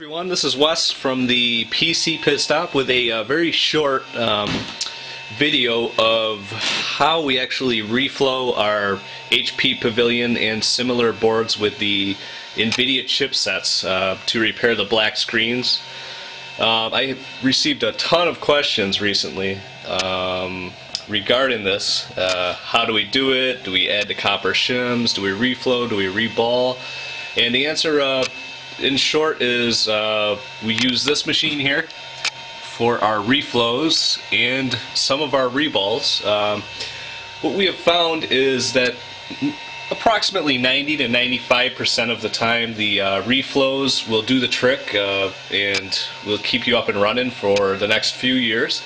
Everyone, this is Wes from the PC Pit Stop with a very short video of how we actually reflow our HP Pavilion and similar boards with the NVIDIA chipsets to repair the black screens. I received a ton of questions recently regarding this. How do we do it? Do we add the copper shims? Do we reflow? Do we reball? And the answer in short is we use this machine here for our reflows and some of our reballs. What we have found is that approximately 90 to 95% of the time the reflows will do the trick and will keep you up and running for the next few years.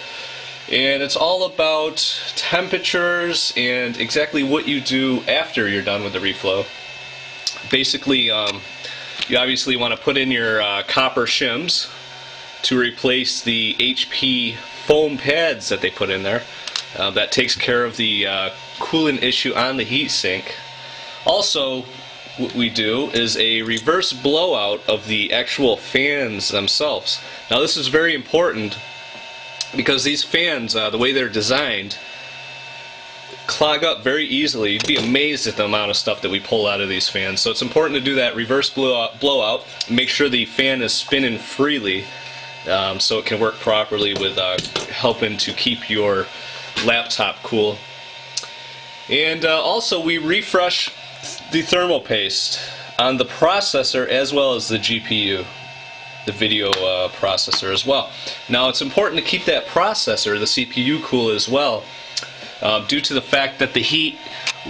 And it's all about temperatures and exactly what you do after you're done with the reflow. Basically, you obviously want to put in your copper shims to replace the HP foam pads that they put in there. That takes care of the coolant issue on the heatsink. Also, what we do is a reverse blowout of the actual fans themselves. Now this is very important because these fans, the way they're designed, clog up very easily. You'd be amazed at the amount of stuff that we pull out of these fans. So it's important to do that reverse blowout, make sure the fan is spinning freely so it can work properly with helping to keep your laptop cool. And also we refresh the thermal paste on the processor as well as the GPU, the video processor as well. Now it's important to keep that processor, the CPU, cool as well. Due to the fact that the heat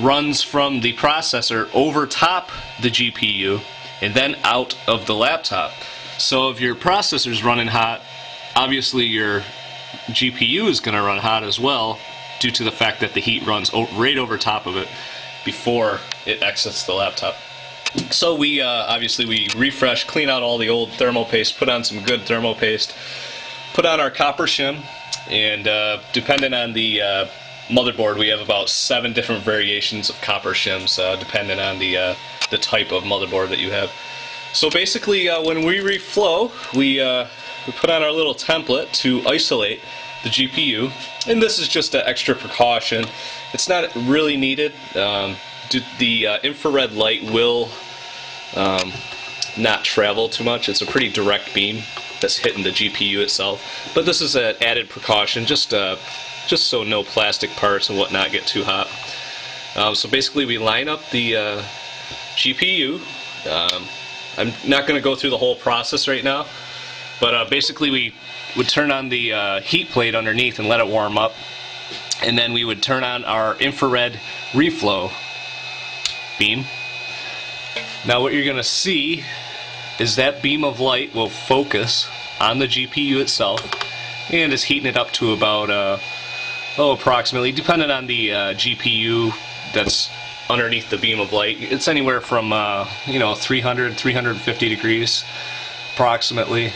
runs from the processor over top the GPU and then out of the laptop. So if your processor is running hot, obviously your GPU is going to run hot as well, due to the fact that the heat runs right over top of it before it exits the laptop. So we obviously we refresh, clean out all the old thermal paste, put on some good thermal paste, put on our copper shim, and depending on the motherboard, we have about 7 different variations of copper shims depending on the type of motherboard that you have. So basically when we reflow, we put on our little template to isolate the GPU, and this is just an extra precaution. It's not really needed. The infrared light will not travel too much. It's a pretty direct beam that's hitting the GPU itself, but this is an added precaution, just so no plastic parts and whatnot get too hot. So basically we line up the GPU. I'm not going to go through the whole process right now, but basically we would turn on the heat plate underneath and let it warm up, and then we would turn on our infrared reflow beam. Now what you're going to see is that beam of light will focus on the GPU itself and is heating it up to about approximately, depending on the GPU that's underneath the beam of light, it's anywhere from 300, 350 degrees approximately.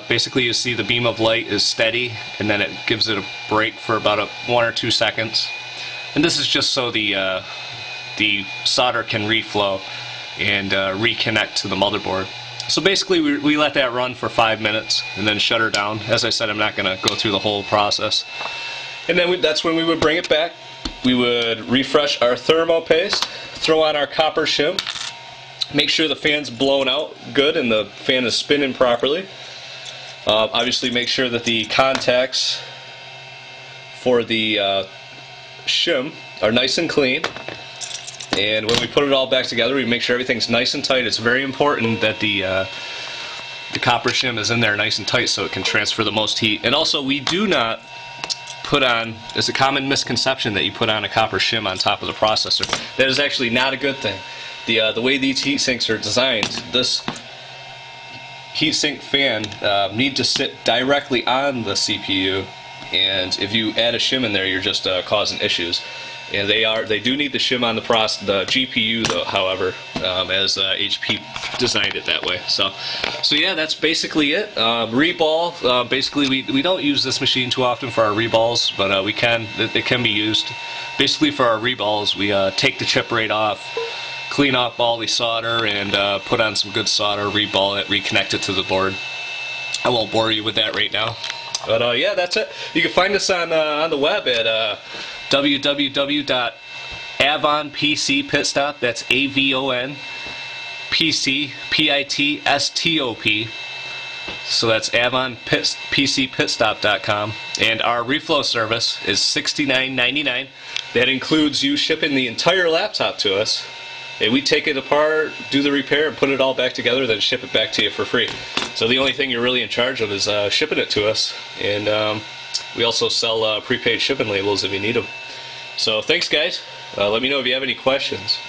Basically you see the beam of light is steady, and then it gives it a break for about 1 or 2 seconds. And this is just so the solder can reflow and reconnect to the motherboard. So basically we let that run for 5 minutes and then shut her down. As I said, I'm not going to go through the whole process. And then that's when we would bring it back. We would refresh our thermal paste, throw on our copper shim, make sure the fan's blown out good and the fan is spinning properly. Obviously make sure that the contacts for the shim are nice and clean. And when we put it all back together, we make sure everything's nice and tight. It's very important that the copper shim is in there nice and tight so it can transfer the most heat. And also, we do not put on, it's a common misconception that you put on a copper shim on top of the processor. That is actually not a good thing. The way these heat sinks are designed, this heatsink fan need to sit directly on the CPU, and if you add a shim in there, you're just causing issues. And they do need the shim on the GPU though, however, as HP designed it that way. So yeah, that's basically it. Reball, basically we don't use this machine too often for our reballs, but it can be used. Basically for our reballs, we take the chip right off, clean off all the solder and put on some good solder, reball it, reconnect it to the board. I won't bore you with that right now. But yeah, that's it. You can find us on the web at www.avonpcpitstop. That's AVON PC PITSTOP. So that's avonpcpitstop.com. And our reflow service is $69.99. That includes you shipping the entire laptop to us. And we take it apart, do the repair, and put it all back together, then ship it back to you for free. So the only thing you're really in charge of is shipping it to us. And we also sell prepaid shipping labels if you need them. So thanks, guys. Let me know if you have any questions.